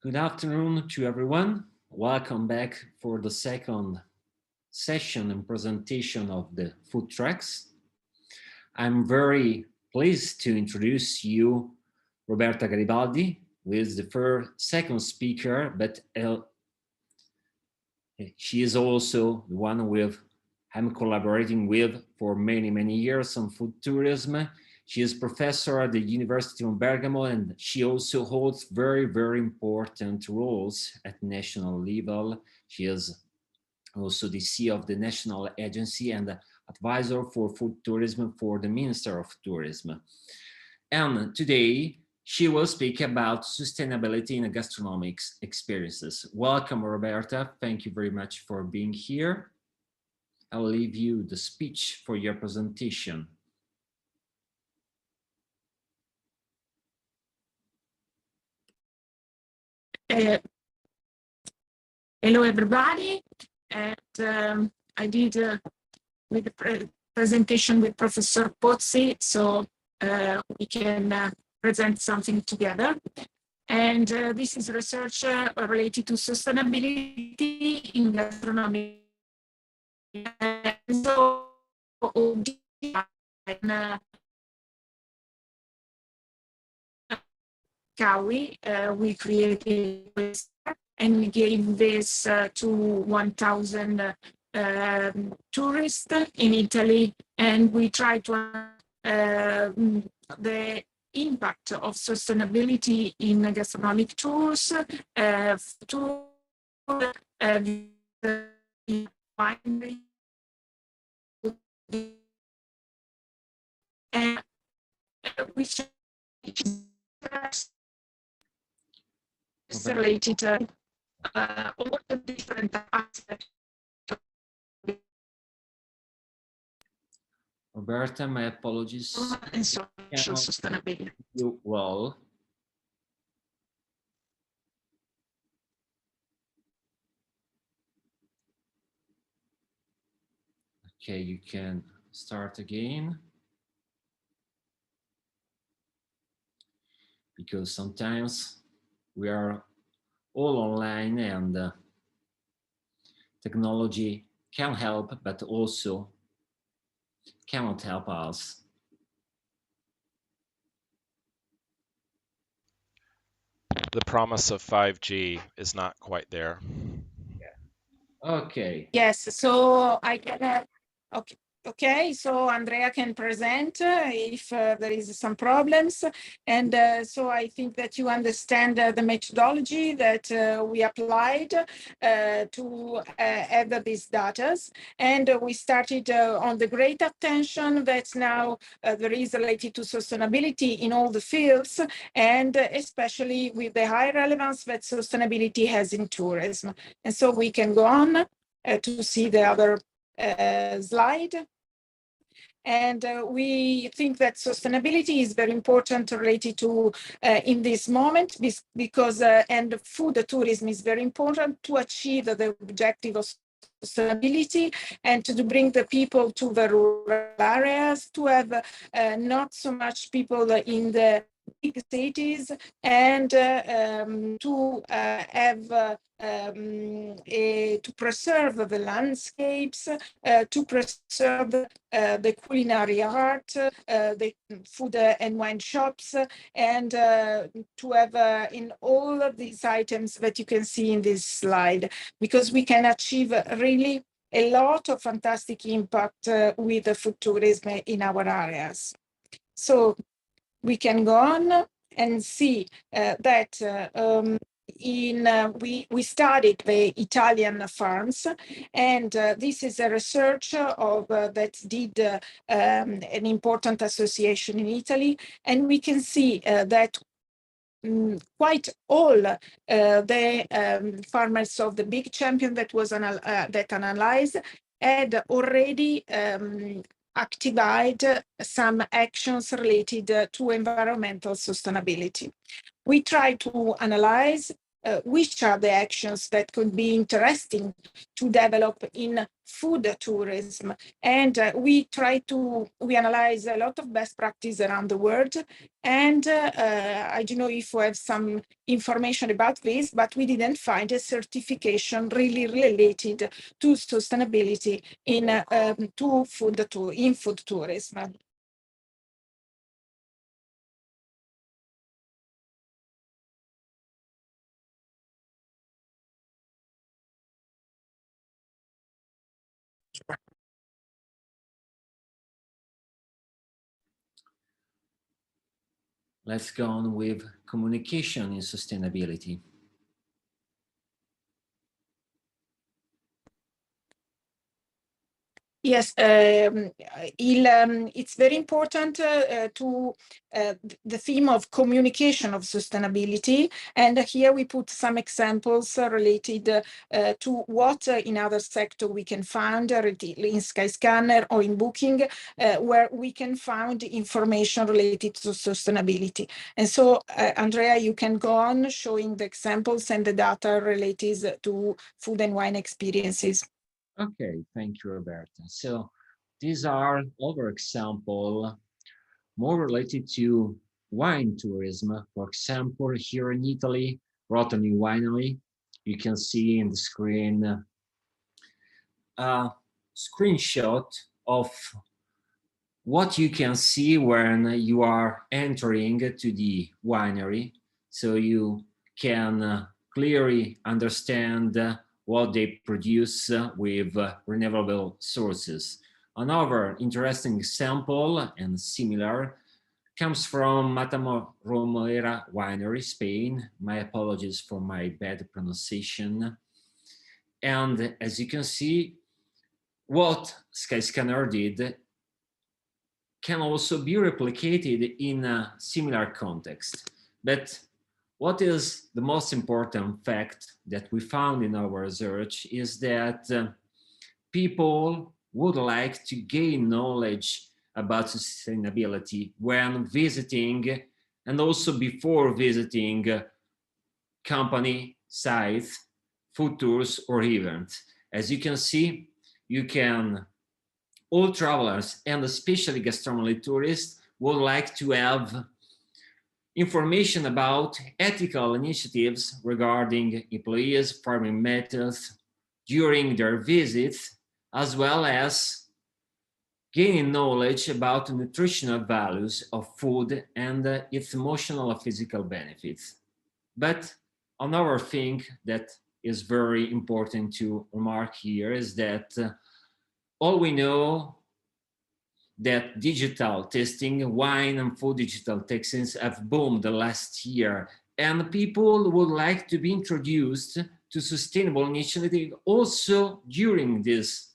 Good afternoon to everyone. Welcome back for the second session and presentation of the FoodTreX. I'm very pleased to introduce you Roberta Garibaldi, who is the second speaker, but she is also the one I'm collaborating with for many years on food tourism. She is professor at the University of Bergamo, and she also holds very important roles at national level. She is also the CEO of the National Agency and advisor for food tourism for the Minister of Tourism. And today, she will speak about sustainability in gastronomic experiences. Welcome, Roberta. Thank you very much for being here. I'll leave you the speech for your presentation. Hello, everybody. And I did with the presentation with Professor Pozzi, so we can present something together. And this is research related to sustainability in gastronomy. So, Kawi, we created this and we gave this to 1,000 tourists in Italy, and we tried to the impact of sustainability in gastronomic tours which is related to all the different aspects. Roberta, my apologies. And social sustainability. You well. Okay, you can start again. Because sometimes we are all online and technology can help, but also cannot help us. The promise of 5G is not quite there. Okay. Yes, so I can, okay, so Andrea can present if there is some problems. And so I think that you understand the methodology that we applied to have these data. And we started on the great attention that now there is related to sustainability in all the fields, and especially with the high relevance that sustainability has in tourism. And so we can go on to see the other slide. And we think that sustainability is very important related to in this moment because and food tourism is very important to achieve the objective of sustainability and to bring the people to the rural areas, to have not so much people in the big cities, and to have to preserve the landscapes, to preserve the culinary art, the food and wine shops, and to have in all of these items that you can see in this slide, because we can achieve really a lot of fantastic impact with the food tourism in our areas. So we can go on and see that we studied the Italian farms, and this is a research of that did an important association in Italy, and we can see that quite all the farmers of the big champion that was that analyzed had already activated some actions related to environmental sustainability. We try to analyze which are the actions that could be interesting to develop in food tourism. And we analyze a lot of best practice around the world. And I don't know if we have some information about this, but we didn't find a certification really related to sustainability in food tourism. Let's go on with communication in sustainability. Yes, it's very important to the theme of communication of sustainability. And here we put some examples related to what in other sector we can find in Skyscanner or in Booking, where we can find information related to sustainability. And so, Andrea, you can go on showing the examples and the data related to food and wine experiences. Okay, thank you, Roberta. So these are other examples more related to wine tourism. For example, here in Italy, Rotany Winery, you can see in the screen a screenshot of what you can see when you are entering to the winery. So you can clearly understand what they produce with renewable sources. Another interesting example and similar comes from Matamoromera Winery, Spain. My apologies for my bad pronunciation. And as you can see, what Skyscanner did can also be replicated in a similar context. But what is the most important fact that we found in our research is that people would like to gain knowledge about sustainability when visiting and also before visiting company sites, food tours, or events. As you can see, all travelers and especially gastronomy tourists would like to have information about ethical initiatives regarding employees, farming methods during their visits, as well as gaining knowledge about the nutritional values of food and its emotional and physical benefits. But another thing that is very important to remark here is that all we know that digital testing, wine and food digital testings have boomed the last year, and people would like to be introduced to sustainable initiatives also during these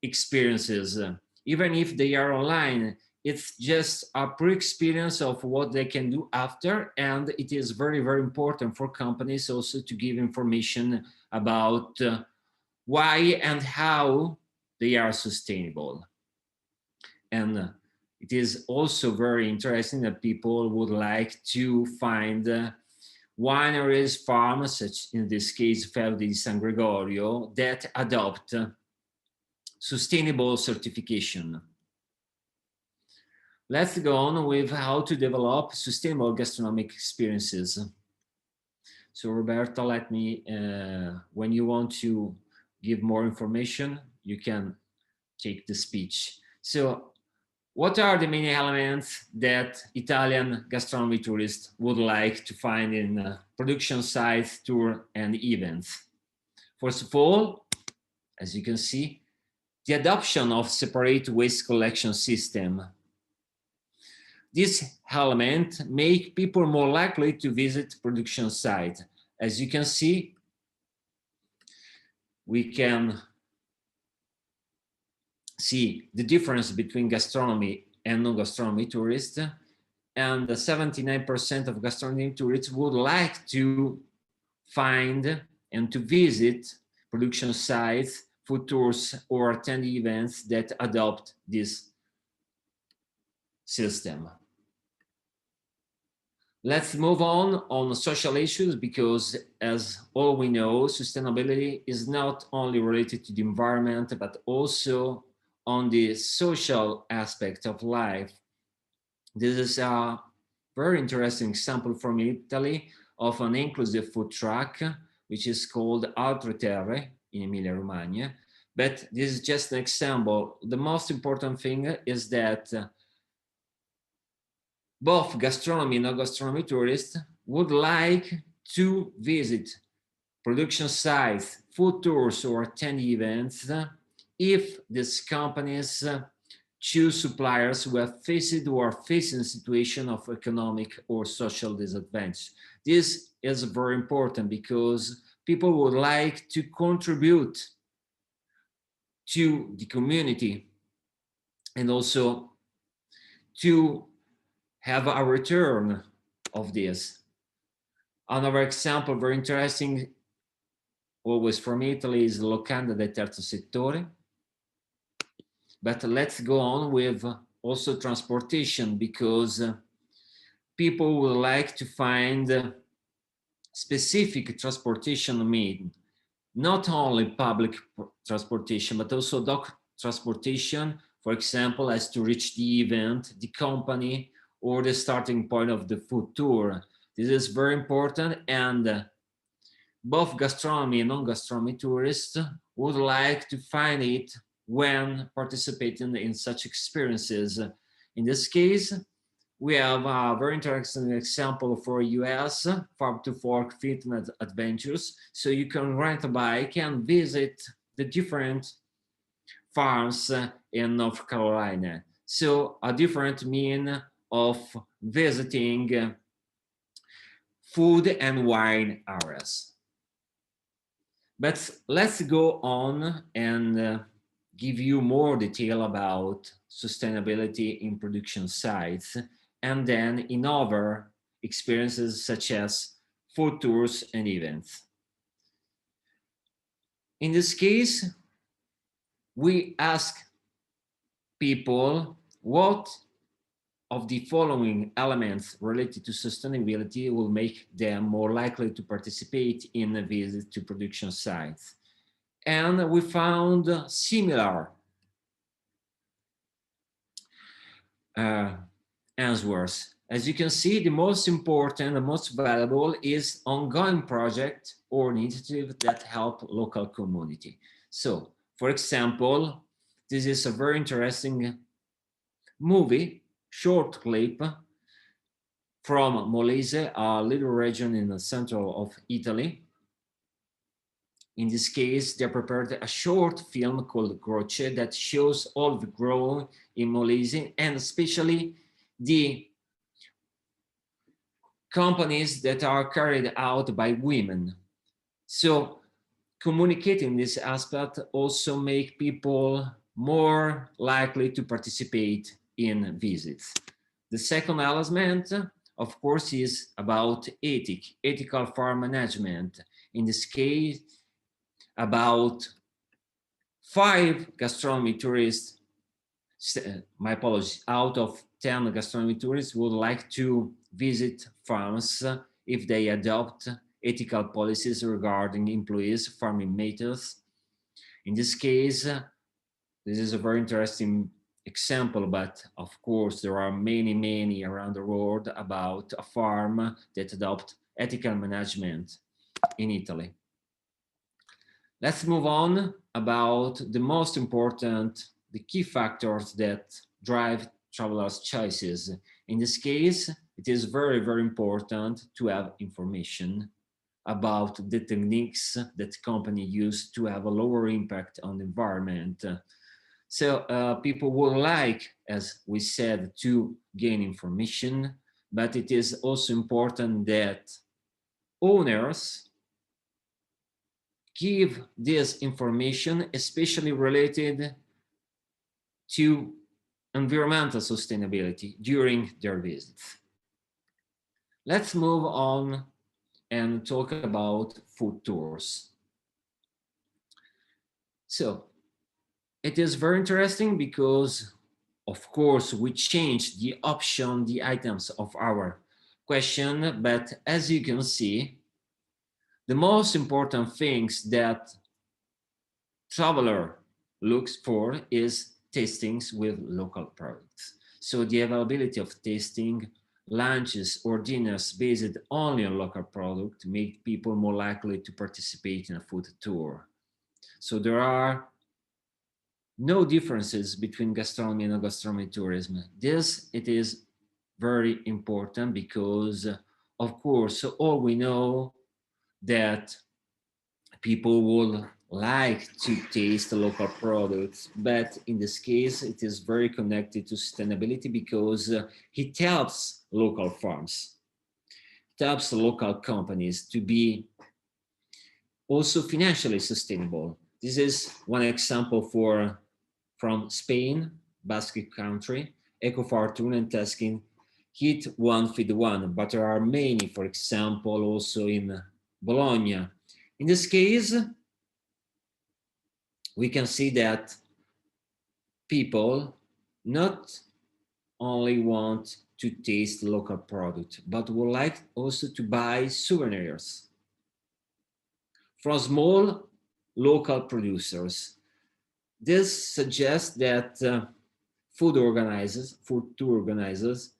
experiences. Even if they are online, it's just a pre-experience of what they can do after, and it is very, very important for companies also to give information about why and how they are sustainable. And it is also very interesting that people would like to find wineries, farms, such in this case, Fel di San Gregorio, that adopt sustainable certification. Let's go on with how to develop sustainable gastronomic experiences. So Roberta, let me, when you want to give more information, you can take the speech. So what are the main elements that Italian gastronomy tourists would like to find in production sites, tour, and events? First of all, as you can see, the adoption of separate waste collection system. This element make people more likely to visit production site. As you can see, we can see the difference between gastronomy and non-gastronomy tourists, and 79% of gastronomy tourists would like to find and to visit production sites, food tours, or attend events that adopt this system. Let's move on social issues, because as all we know, sustainability is not only related to the environment, but also on the social aspect of life. This is a very interesting example from Italy of an inclusive food truck, which is called Altre Terre in Emilia-Romagna. But this is just an example. The most important thing is that both gastronomy and non-gastronomy tourists would like to visit production sites, food tours, or attend events if these companies choose suppliers who have faced or are facing a situation of economic or social disadvantage. This is very important because people would like to contribute to the community and also to have a return of this. Another example, very interesting, always from Italy, is Locanda del Terzo Settore. But let's go on with also transportation, because people would like to find specific transportation made, not only public transportation, but also dog transportation, for example, as to reach the event, the company, or the starting point of the food tour. This is very important, and both gastronomy and non-gastronomy tourists would like to find it when participating in such experiences. In this case, we have a very interesting example for US farm to fork fitness adventures. So you can rent a bike and visit the different farms in North Carolina. So a different mean of visiting food and wine areas. But let's go on and give you more detail about sustainability in production sites, and then in other experiences such as food tours and events. In this case, we ask people what of the following elements related to sustainability will make them more likely to participate in a visit to production sites. And we found similar answers. As you can see, the most important, the most valuable is ongoing project or initiative that help local community. So, for example, this is a very interesting movie, short clip from Molise, a little region in the center of Italy. In this case, they prepared a short film called Croce that shows all the growing in Molise, and especially the companies that are carried out by women. So communicating this aspect also make people more likely to participate in visits. The second element, of course, is about ethical farm management. In this case, about 5 gastronomy tourists, my apologies, out of 10 gastronomy tourists would like to visit farms if they adopt ethical policies regarding employees, farming methods. In this case, this is a very interesting example, but of course there are many around the world about a farm that adopt ethical management in Italy. Let's move on about the most important, the key factors that drive travelers' choices. In this case, it is very important to have information about the techniques that company use to have a lower impact on the environment. So people would like, as we said, to gain information, but it is also important that owners give this information, especially related to environmental sustainability during their visits. Let's move on and talk about food tours. So it is very interesting because, of course, we change the option, the items of our question, but as you can see, the most important things that traveler looks for is tastings with local products. So the availability of tasting lunches or dinners based only on local product make people more likely to participate in a food tour. So there are no differences between gastronomy and gastronomy tourism. This it is very important because, of course, all we know that people would like to taste the local products, but in this case, it is very connected to sustainability because it helps local farms, it helps local companies to be also financially sustainable. This is one example from Spain, Basque Country, Ecofartun and Teskin hit one feed one, but there are many, for example, also in Bologna. In this case, we can see that people not only want to taste local product, but would like also to buy souvenirs from small local producers. This suggests that food tour organizers,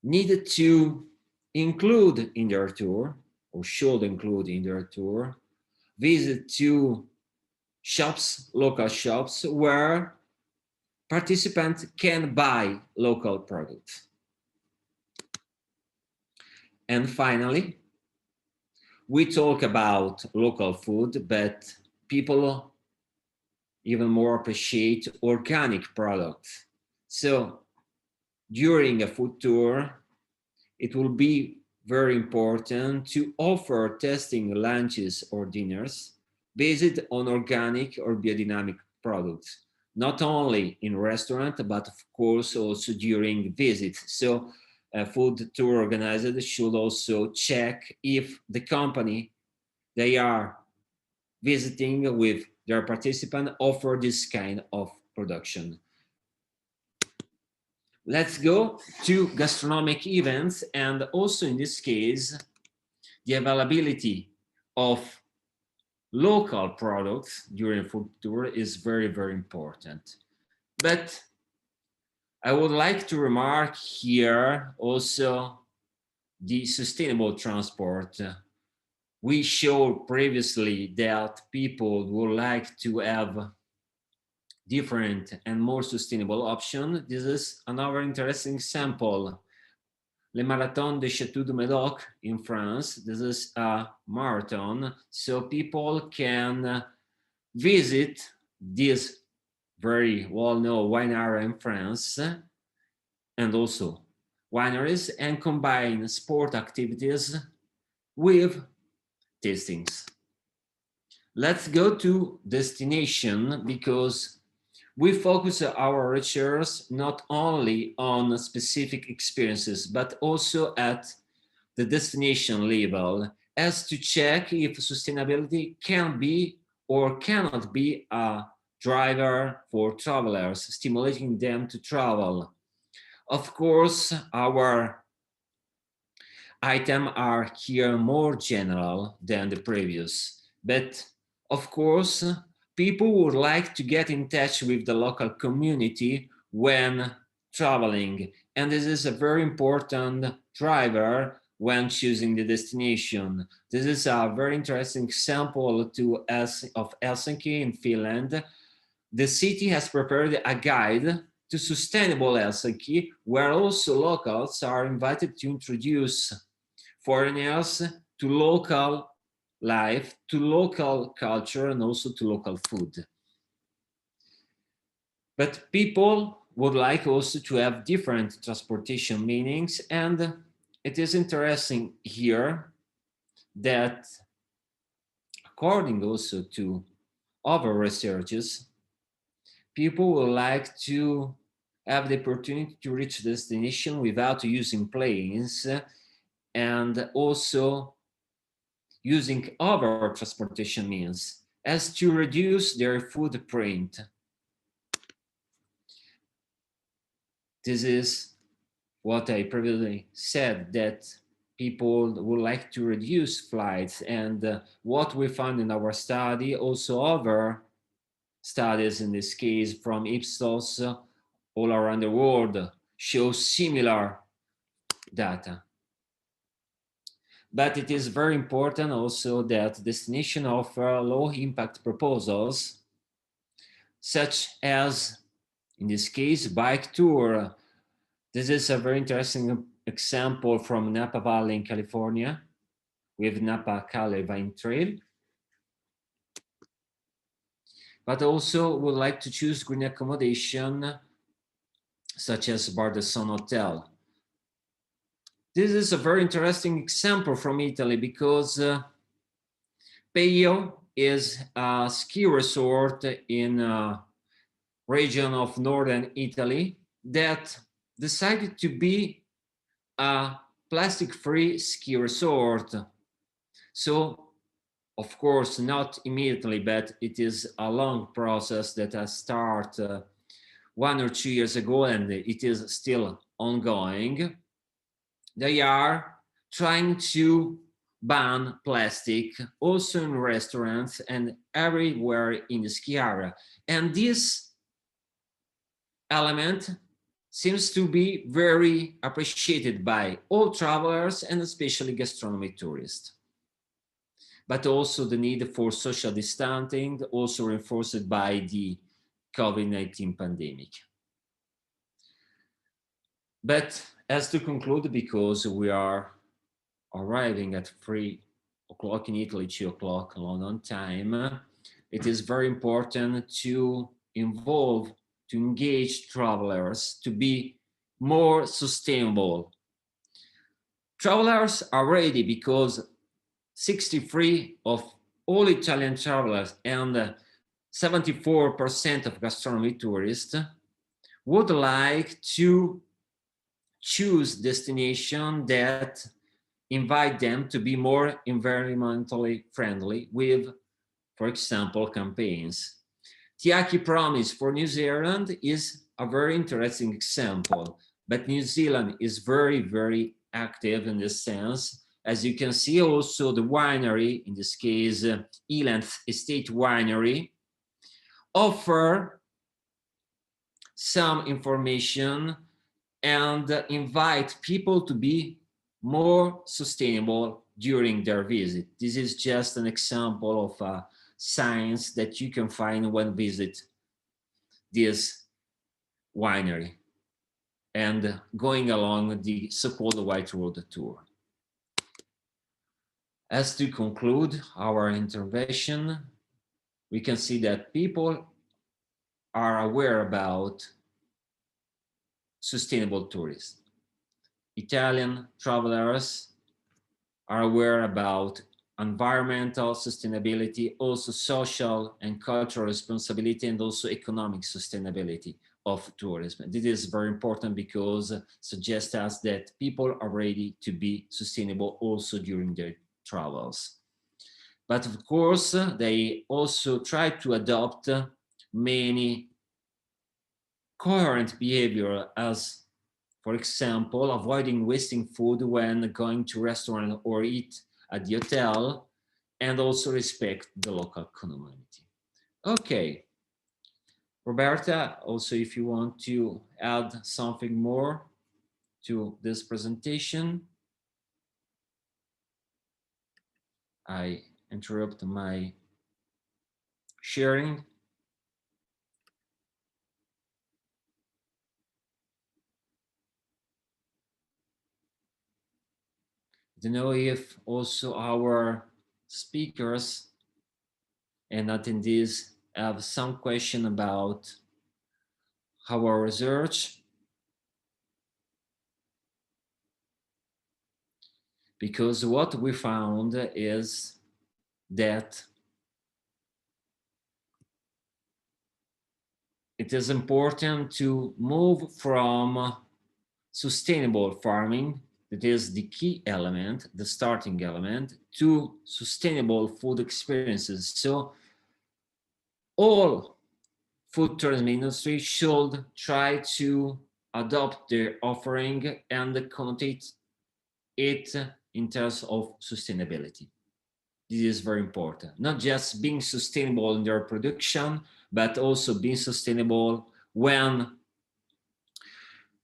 needed to include in their tour, or should include in their tour, visit to shops, local shops, where participants can buy local products. And finally, we talk about local food, but people even more appreciate organic products. So during a food tour, it will be very important to offer tasting lunches or dinners based on organic or biodynamic products, not only in restaurant, but of course also during visits. So a food tour organizer should also check if the company they are visiting with their participant offer this kind of production. Let's go to gastronomic events, and also in this case, the availability of local products during food tour is very, very important. But I would like to remark here also the sustainable transport. We showed previously that people would like to have different and more sustainable option. This is another interesting example. Le Marathon de Château de Médoc in France. This is a marathon, so people can visit this very well-known winery in France and also wineries and combine sport activities with tastings. Let's go to destination because we focus our research not only on specific experiences, but also at the destination level as to check if sustainability can be or cannot be a driver for travelers, stimulating them to travel. Of course, our items are here more general than the previous, but of course, people would like to get in touch with the local community when traveling, and this is a very important driver when choosing the destination. This is a very interesting example of Helsinki in Finland. The city has prepared a guide to sustainable Helsinki, where also locals are invited to introduce foreigners to local life, to local culture, and also to local food. But people would like also to have different transportation meanings, and it is interesting here that according also to other researches, people would like to have the opportunity to reach destination without using planes and also using other transportation means as to reduce their footprint. This is what I previously said, that people would like to reduce flights, and what we found in our study, also other studies in this case from Ipsos all around the world, show similar data. But it is very important also that destination offer low impact proposals, such as, in this case, bike tour. This is a very interesting example from Napa Valley in California with Napa Cali Vine Trail. But also would like to choose green accommodation, such as Bar de Son Hotel. This is a very interesting example from Italy because Peio is a ski resort in a region of northern Italy that decided to be a plastic-free ski resort. So, of course, not immediately, but it is a long process that has started 1 or 2 years ago, and it is still ongoing. They are trying to ban plastic also in restaurants and everywhere in the ski area. And this element seems to be very appreciated by all travelers and especially gastronomy tourists. But also the need for social distancing, also reinforced by the COVID-19 pandemic. But as to conclude, because we are arriving at 3 o'clock in Italy, 2 o'clock London time, it is very important to involve, to engage travelers to be more sustainable. Travelers are ready because 63% of all Italian travelers and 74% of gastronomy tourists would like to choose destination that invite them to be more environmentally friendly with, for example, campaigns. Tiaki Promise for New Zealand is a very interesting example, but New Zealand is very, very active in this sense. As you can see, also the winery, in this case, Eland Estate Winery, offer some information and invite people to be more sustainable during their visit. This is just an example of a science that you can find when visit this winery and going along the so-called White Road tour. As to conclude our intervention, we can see that people are aware about sustainable tourism. Italian travelers are aware about environmental sustainability, also social and cultural responsibility, and also economic sustainability of tourism. This is very important because it suggests us that people are ready to be sustainable also during their travels. But of course, they also try to adopt many coherent behavior, as for example, avoiding wasting food when going to restaurant or eat at the hotel, and also respect the local community. Okay, Roberta, also if you want to add something more to this presentation, I interrupt my sharing. I don't know if also our speakers and attendees have some question about our research, because what we found is that it is important to move from sustainable farming, that is the key element, the starting element, to sustainable food experiences. So all food tourism industry should try to adopt their offering and connotate it in terms of sustainability. This is very important. Not just being sustainable in their production, but also being sustainable when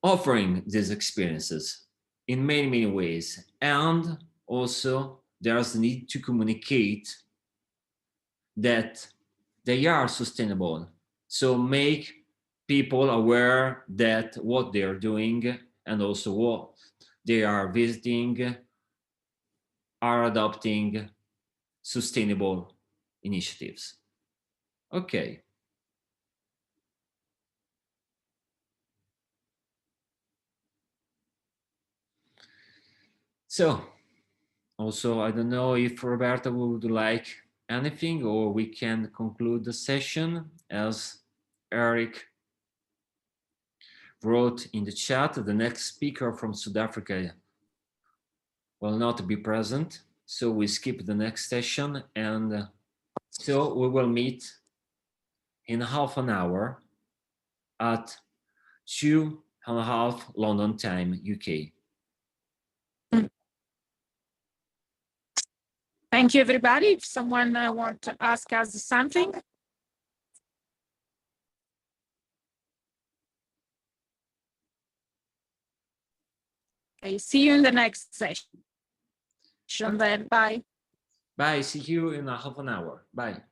offering these experiences in many, many ways. And also there's the need to communicate that they are sustainable. So make people aware that what they are doing and also what they are visiting are adopting sustainable initiatives. Okay. So also, I don't know if Roberta would like anything, or we can conclude the session. As Eric wrote in the chat, the next speaker from South Africa will not be present, so we skip the next session, and so we will meet in half an hour at 2:30 London time, UK. Thank you, everybody. If someone wants to ask us something. Okay, see you in the next session then. Bye. Bye, see you in a half an hour. Bye.